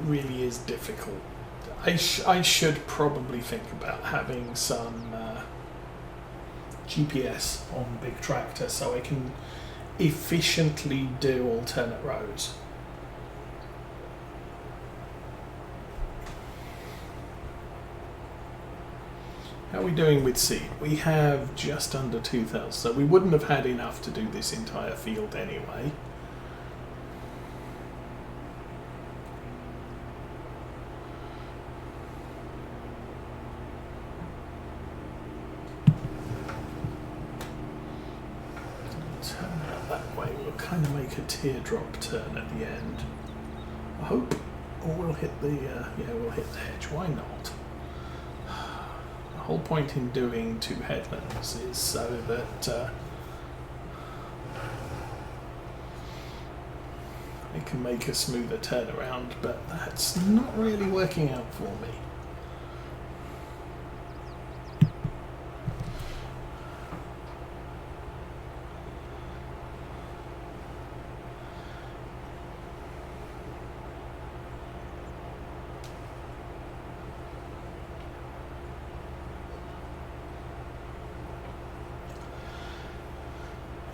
really is difficult. I should probably think about having some GPS on Big Tractor so I can efficiently do alternate rows. How are we doing with seed? We have just under 2,000, so we wouldn't have had enough to do this entire field anyway. Turn that that way, we'll kind of make a teardrop turn at the end. I hope, or we'll hit the, yeah, we'll hit the hedge, why not? The whole point in doing two headlands is so that it can make a smoother turnaround, but that's not really working out for me.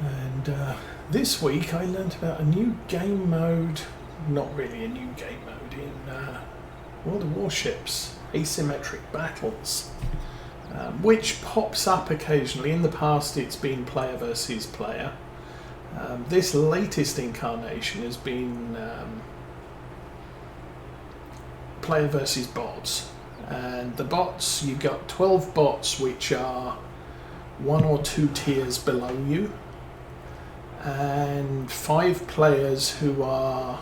And this week I learnt about a new game mode, not really a new game mode, in World of Warships, asymmetric battles, which pops up occasionally. In the past it's been player versus player. This latest incarnation has been player versus bots. And the bots, you've got 12 bots which are 1 or 2 tiers below you, and 5 players who are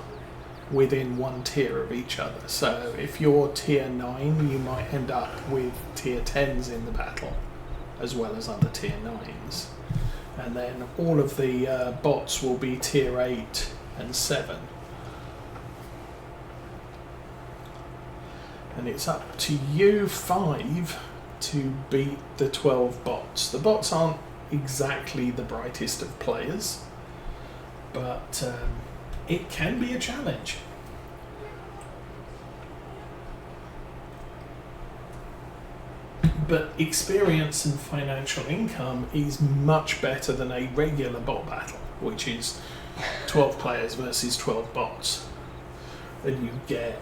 within 1 tier of each other. So if you're tier 9, you might end up with tier 10s in the battle, as well as other tier 9s. And then all of the bots will be tier 8 and 7. And it's up to you 5 to beat the 12 bots. The bots aren't exactly the brightest of players, but it can be a challenge. But experience and financial income is much better than a regular bot battle, which is 12 players versus 12 bots. And you get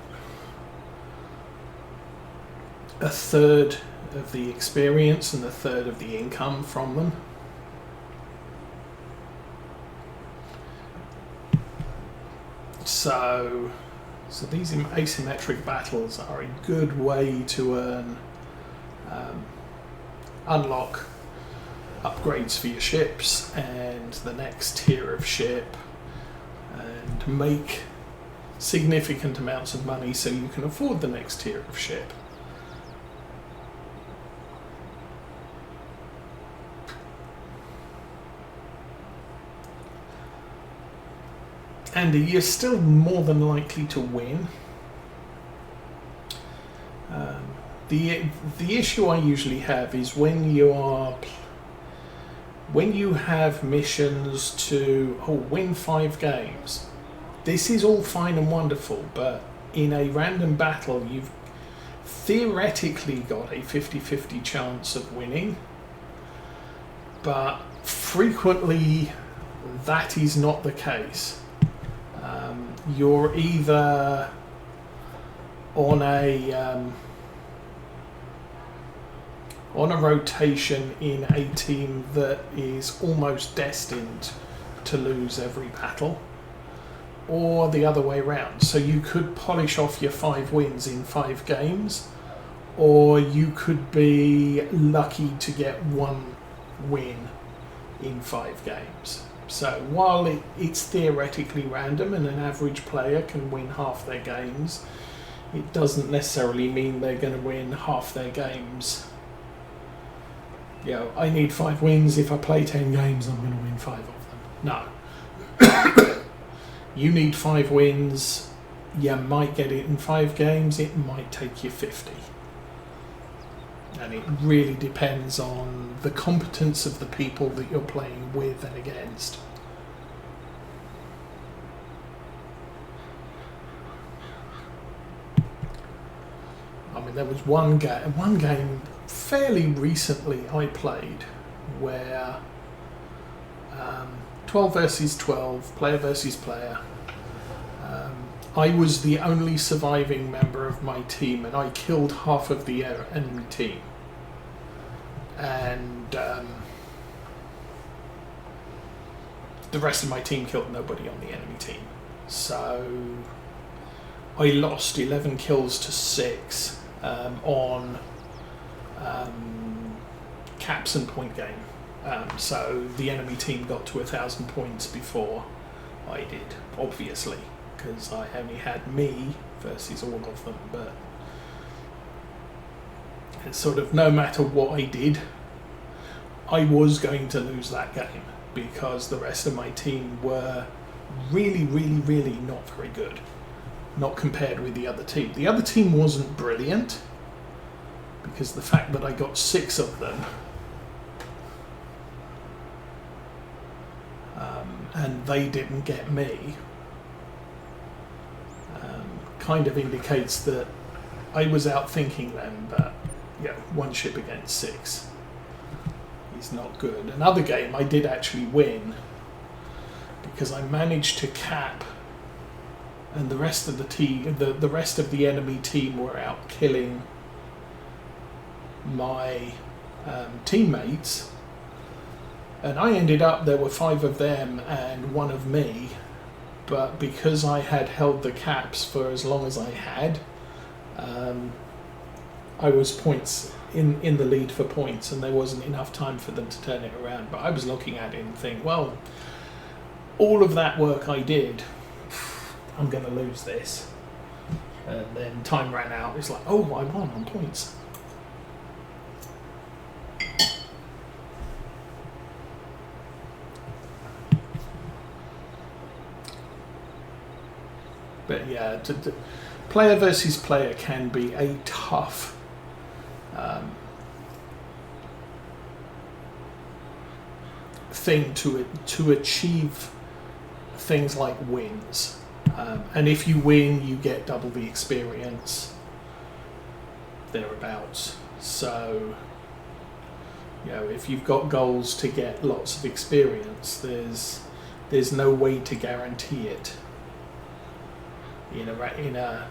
a third of the experience and a third of the income from them. So these asymmetric battles are a good way to earn, unlock upgrades for your ships and the next tier of ship, and make significant amounts of money so you can afford the next tier of ship. And you're still more than likely to win. The issue I usually have is when you have missions to win 5 games. This is all fine and wonderful, but in a random battle you've theoretically got a 50-50 chance of winning, but frequently that is not the case. You're either on a rotation in a team that is almost destined to lose every battle, or the other way around. So you could polish off your 5 wins in 5 games, or you could be lucky to get 1 win in 5 games. So while it's theoretically random and an average player can win half their games, it doesn't necessarily mean they're going to win half their games. You know, I need 5 wins. If I play 10 games, I'm going to win 5 of them. No. You need 5 wins. You might get it in 5 games. It might take you 50. And it really depends on the competence of the people that you're playing with and against. I mean, there was one game fairly recently I played where 12 versus 12, player versus player. I was the only surviving member of my team, and I killed half of the enemy team. And the rest of my team killed nobody on the enemy team. So I lost 11 kills to 6 on caps and point game. So the enemy team got to 1,000 points before I did, obviously, because I only had me versus all of them. But it's sort of, no matter what I did, I was going to lose that game because the rest of my team were really, really, really not very good. Not compared with the other team. The other team wasn't brilliant because the fact that I got 6 of them and they didn't get me kind of indicates that I was outthinking them, but yeah, 1 ship against 6 is not good. Another game I did actually win because I managed to cap, and the rest of the team, the rest of the enemy team were out killing my teammates, and I ended up, there were 5 of them and 1 of me, but because I had held the caps for as long as I had, I was points in the lead for points, and there wasn't enough time for them to turn it around. But I was looking at it and think, well, all of that work I did, I'm going to lose this. And then time ran out. It's like, oh, I won on points. But yeah, player versus player can be a tough thing to achieve things like wins. And if you win, you get double the experience, thereabouts. So, you know, if you've got goals to get lots of experience, there's no way to guarantee it in a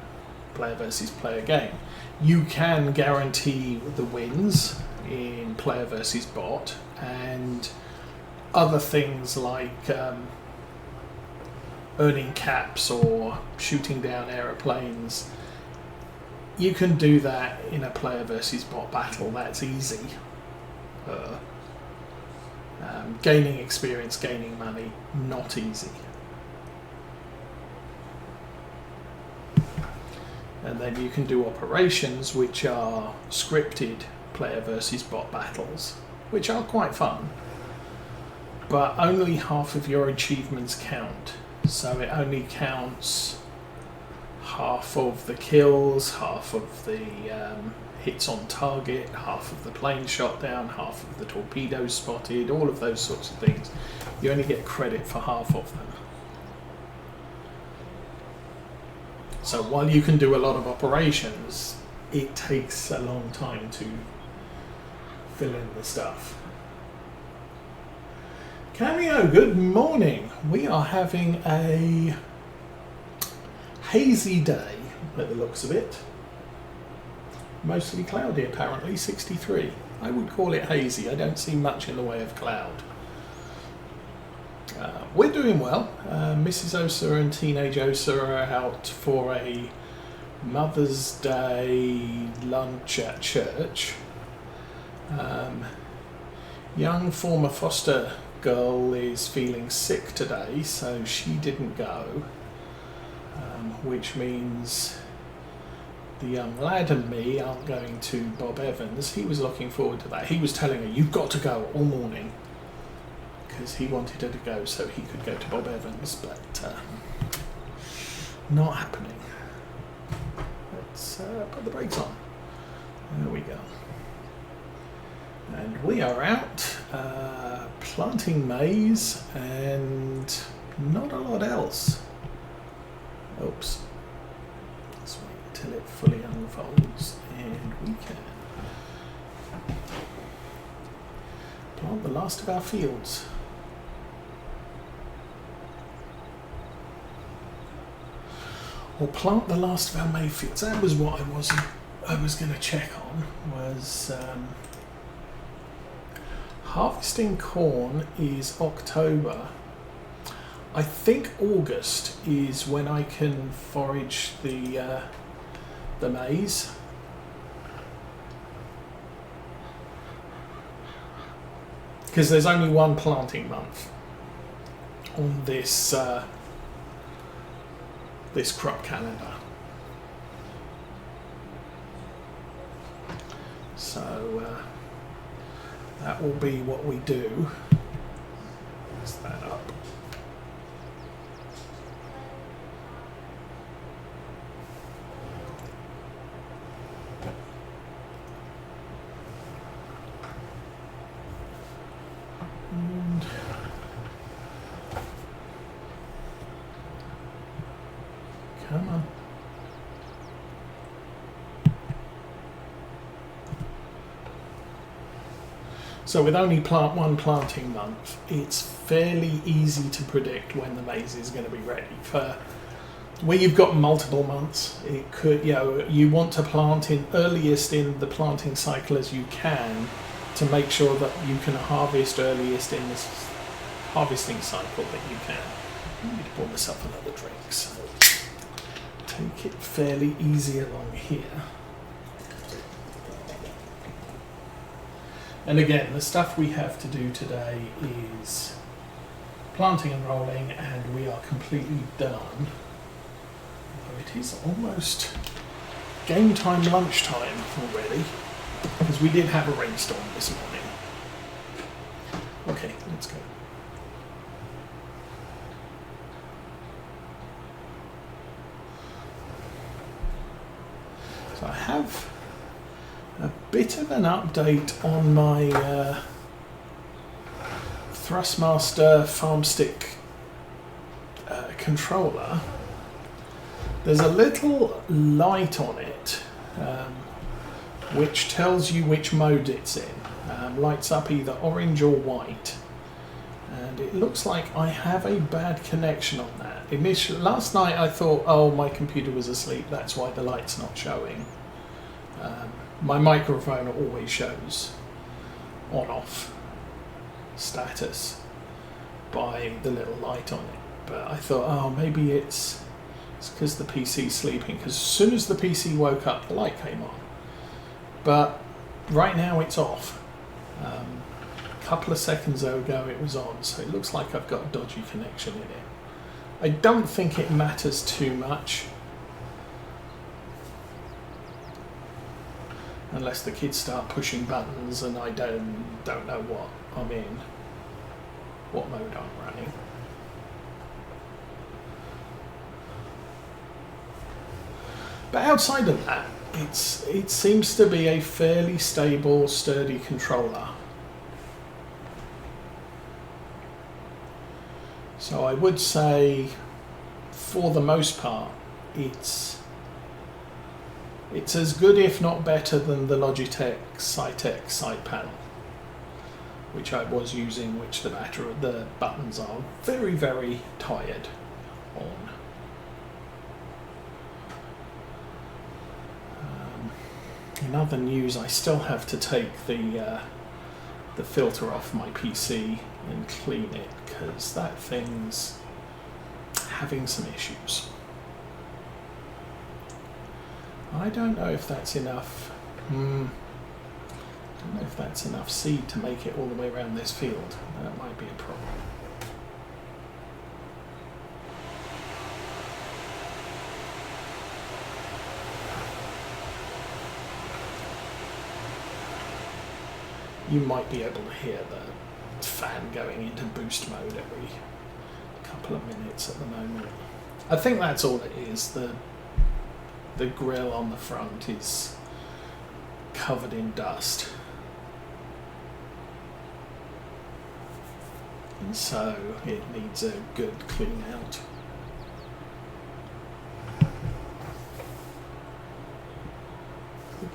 player versus player game. You can guarantee the wins in player versus bot, and other things like earning caps or shooting down aeroplanes. You can do that in a player versus bot battle. That's easy. Gaining experience, gaining money, not easy. And then you can do operations, which are scripted player versus bot battles, which are quite fun, but only half of your achievements count. So it only counts half of the kills, half of the hits on target, half of the plane shot down, half of the torpedoes spotted, all of those sorts of things. You only get credit for half of them. So while you can do a lot of operations, it takes a long time to fill in the stuff. Cameo, good morning. We are having a hazy day by the looks of it. Mostly cloudy apparently, 63. I would call it hazy. I don't see much in the way of cloud. We're doing well. Mrs. Osa and Teenage Osa are out for a Mother's Day lunch at church. Young former foster girl is feeling sick today, so she didn't go, which means the young lad and me aren't going to Bob Evans. He was looking forward to that. He was telling her, you've got to go all morning, because he wanted her to go so he could go to Bob Evans, but not happening. Let's put the brakes on. There we go. And we are out planting maize and not a lot else. Oops. Let's wait until it fully unfolds, and we can plant the last of our fields. Or plant the last of our May fields. That was what I was going to check on, was harvesting corn is October. I think August is when I can forage the maize. Because there's only one planting month on this this crop calendar. So that will be what we do. Mix that up. And come on. So with only one planting month, it's fairly easy to predict when the maize is going to be ready. For where you've got multiple months, it could, you want to plant earliest in the planting cycle as you can to make sure that you can harvest earliest in this harvesting cycle that you can. I need to pour myself another drink, so take it fairly easy along here. And again, the stuff we have to do today is planting and rolling, and we are completely done. Although it is almost game time, lunchtime already, because we did have a rainstorm this morning. Okay, let's go. So I have a bit of an update on my Thrustmaster Farmstick controller. There's a little light on it which tells you which mode it's in. Lights up either orange or white. And it looks like I have a bad connection on that. Last night I thought, oh, my computer was asleep, that's why the light's not showing. My microphone always shows on-off status by the little light on it. But I thought, oh, maybe it's because the PC's sleeping, because as soon as the PC woke up, the light came on. But right now it's off. A couple of seconds ago it was on, so it looks like I've got a dodgy connection in it. I don't think it matters too much, unless the kids start pushing buttons and I don't know what I'm in, what mode I'm running. But outside of that, it seems to be a fairly stable, sturdy controller. So I would say, for the most part, it's as good, if not better, than the Logitech Cytec side panel, which I was using, which the buttons are very, very tired on. In other news, I still have to take the filter off my PC and clean it, because that thing's having some issues. I don't know if that's enough. I don't know if that's enough seed to make it all the way around this field. That might be a problem. You might be able to hear the fan going into boost mode every couple of minutes at the moment. I think that's all it is. The grill on the front is covered in dust. And so it needs a good clean out.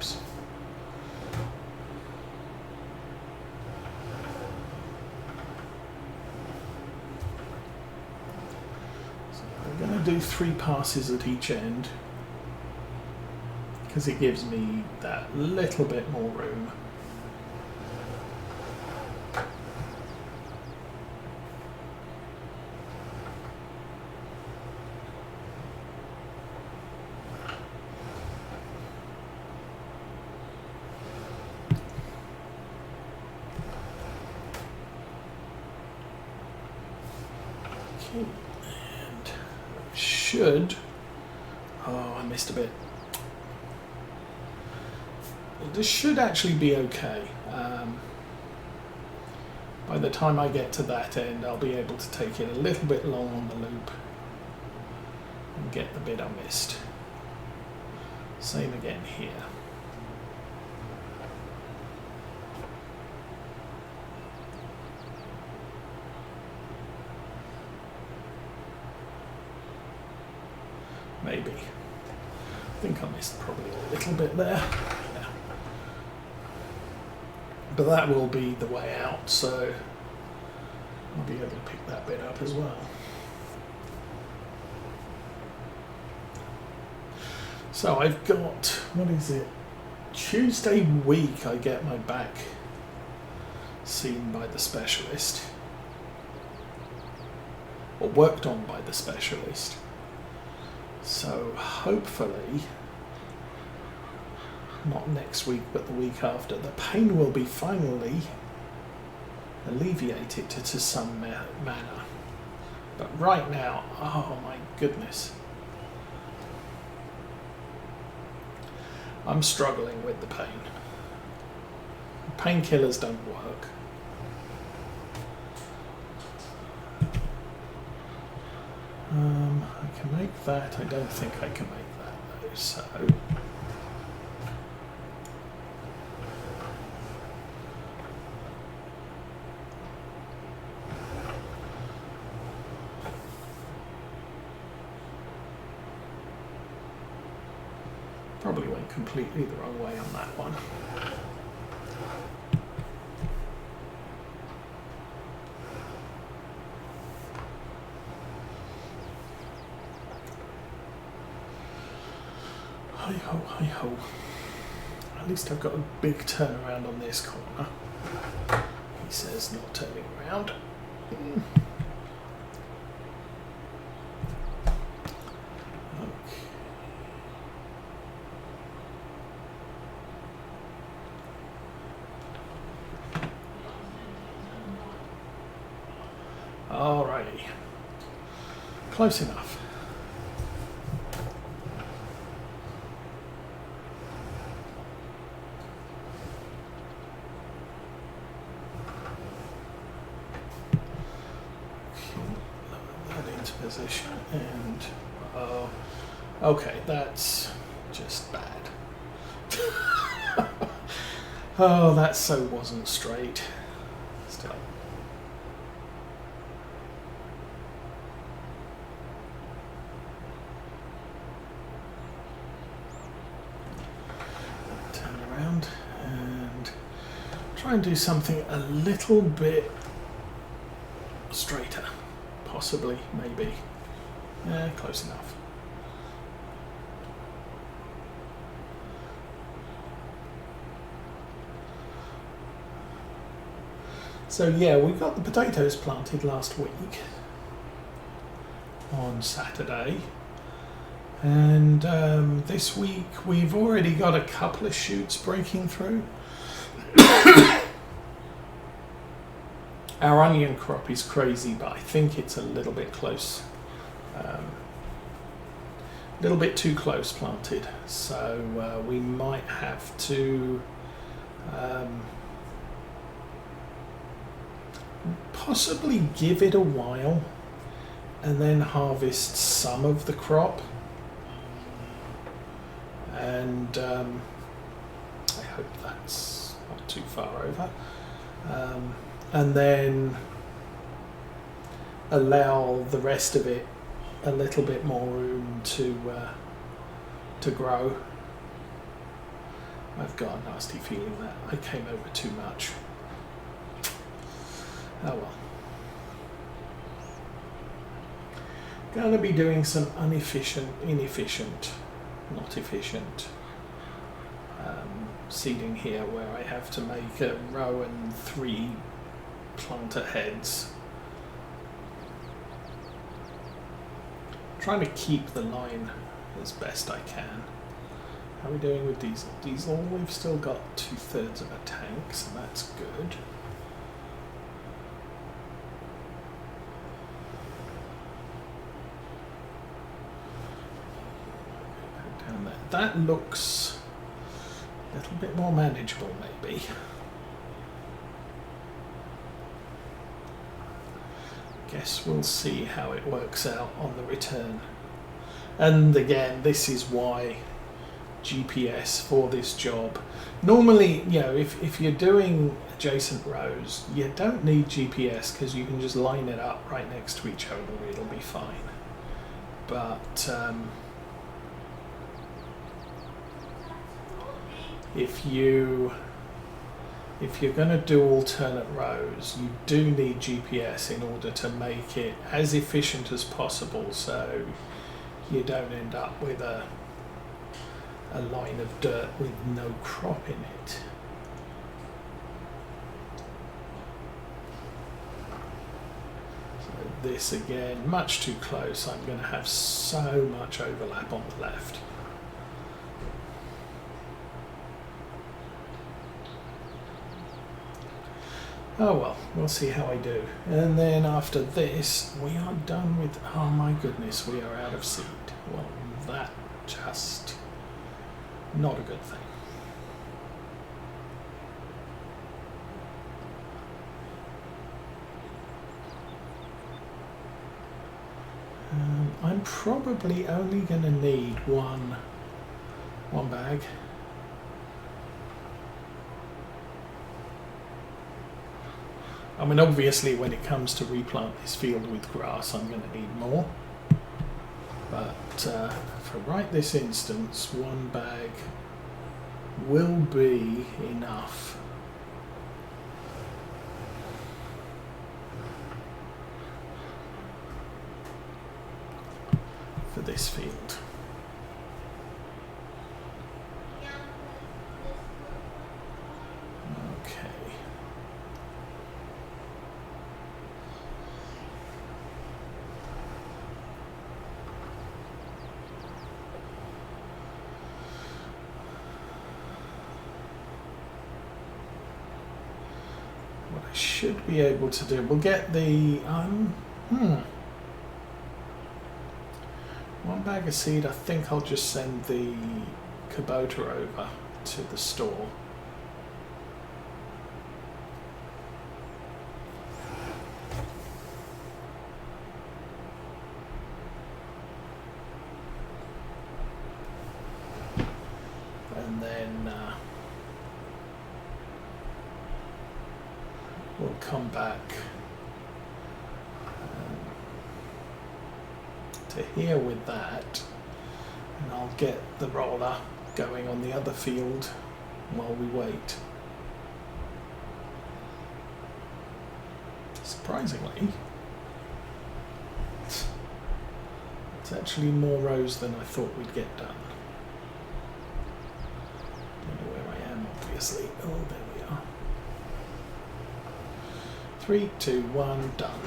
Oops. So I'm going to do 3 passes at each end, because it gives me that little bit more room. Okay, and should... Oh, I missed a bit. This should actually be okay. By the time I get to that end, I'll be able to take it a little bit long on the loop and get the bit I missed. Same again here. Maybe. I think I missed probably a little bit there. But that will be the way out, so I'll be able to pick that bit up as well. So I've got, what is it? Tuesday week I get my back seen by the specialist, or worked on by the specialist. So hopefully, not next week, but the week after, the pain will be finally alleviated to some manner. But right now, oh my goodness, I'm struggling with the pain. Painkillers don't work. I can make that. I don't think I can make that though, so... Probably went completely the wrong way on that one. Hi-ho, hi-ho. At least I've got a big turnaround on this corner. He says not turning around. Alrighty, close enough. Lower that into position and, okay, that's just bad. Oh, that so wasn't straight. Still. Try and do something a little bit straighter, possibly, maybe. Yeah, close enough. So yeah, we got the potatoes planted last week on Saturday, and this week we've already got a couple of shoots breaking through. Our onion crop is crazy, but I think it's a little bit close, a little bit too close planted, so we might have to possibly give it a while and then harvest some of the crop, and I hope that's not too far over. And then allow the rest of it a little bit more room to grow. I've got a nasty feeling that I came over too much. Oh well. Going to be doing some not efficient seeding here, where I have to make a row and 3 planter heads. Trying to keep the line as best I can. How are we doing with diesel? Diesel, we've still got 2/3 of a tank, so that's good. Down there. That looks a little bit more manageable, maybe. Guess we'll see how it works out on the return. And again, this is why GPS for this job. Normally, you know, if you're doing adjacent rows, you don't need GPS because you can just line it up right next to each other, it'll be fine. But if you're going to do alternate rows, you do need GPS in order to make it as efficient as possible, so you don't end up with a line of dirt with no crop in it. So this again, much too close. I'm going to have so much overlap on the left. Oh well, we'll see how I do. And then after this, we are done with, oh my goodness, we are out of seed. Well, that just not a good thing. I'm probably only going to need one bag. I mean, obviously, when it comes to replant this field with grass, I'm going to need more. But for right this instance, one bag will be enough. For this field. Should be able to do. We'll get the one bag of seed. I think I'll just send the Kubota over to the store. And then we'll come back to here with that, and I'll get the roller going on the other field while we wait. Surprisingly, it's actually more rows than I thought we'd get done. Don't know where I am, obviously. Oh, there we are. 3, 2, 1, done.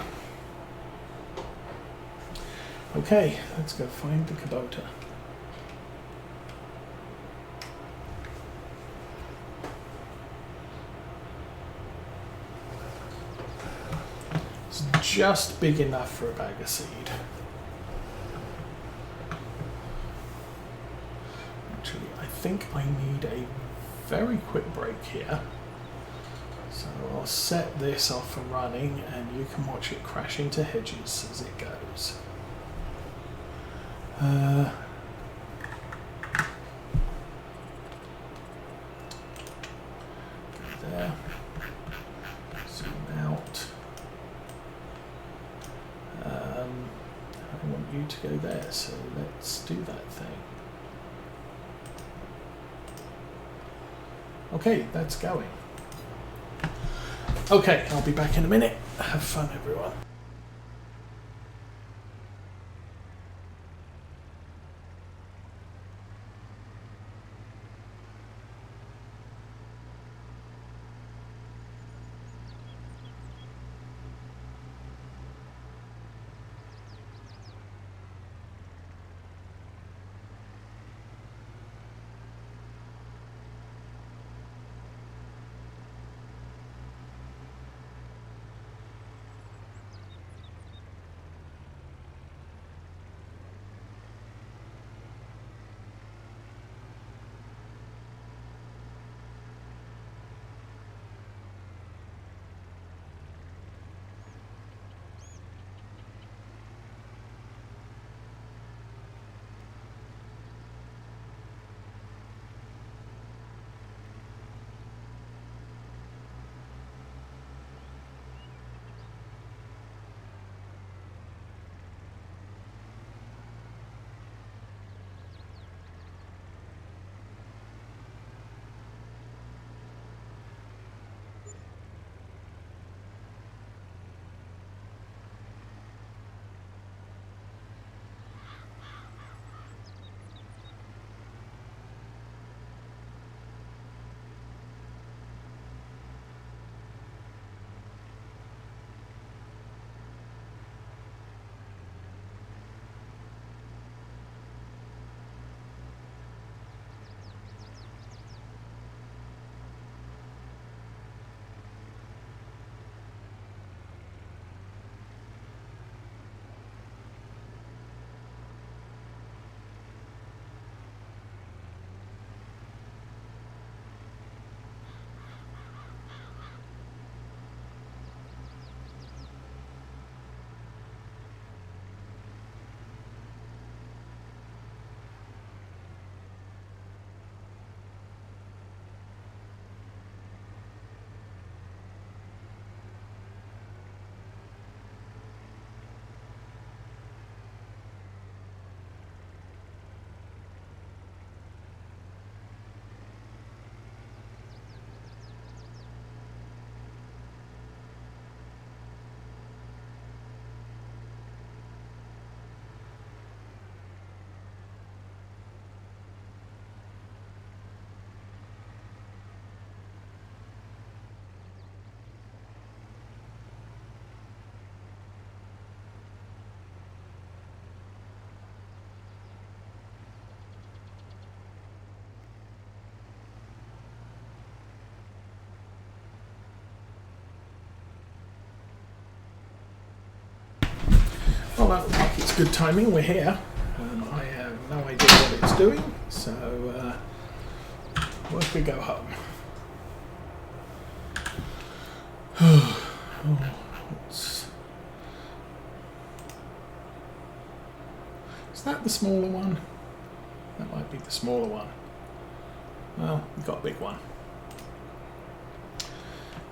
Okay, let's go find the Kubota. It's just big enough for a bag of seed. Actually, I think I need a very quick break here. So I'll set this off and running, and you can watch it crash into hedges as it goes. Go there. Zoom out. I want you to go there, so let's do that thing. Okay, that's going. Okay, I'll be back in a minute. Have fun, everyone. Well, that looks like it's good timing. We're here. I have no idea what it's doing, so work we go home. Is that the smaller one? That might be the smaller one. Well, we've got a big one.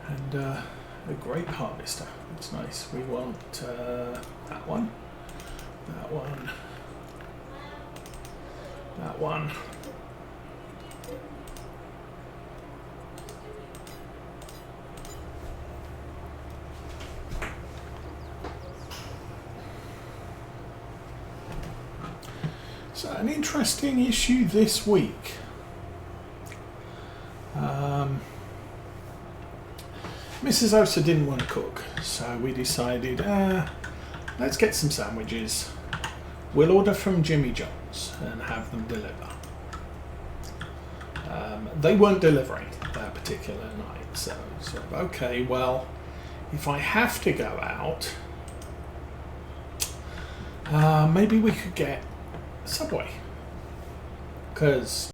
And a grape harvester. That's nice. We want that one, that one, that one. So an interesting issue this week. Mrs. Osa didn't want to cook, so we decided, let's get some sandwiches. We'll order from Jimmy John's and have them deliver. They weren't delivering that particular night, so okay, well, if I have to go out, maybe we could get Subway, because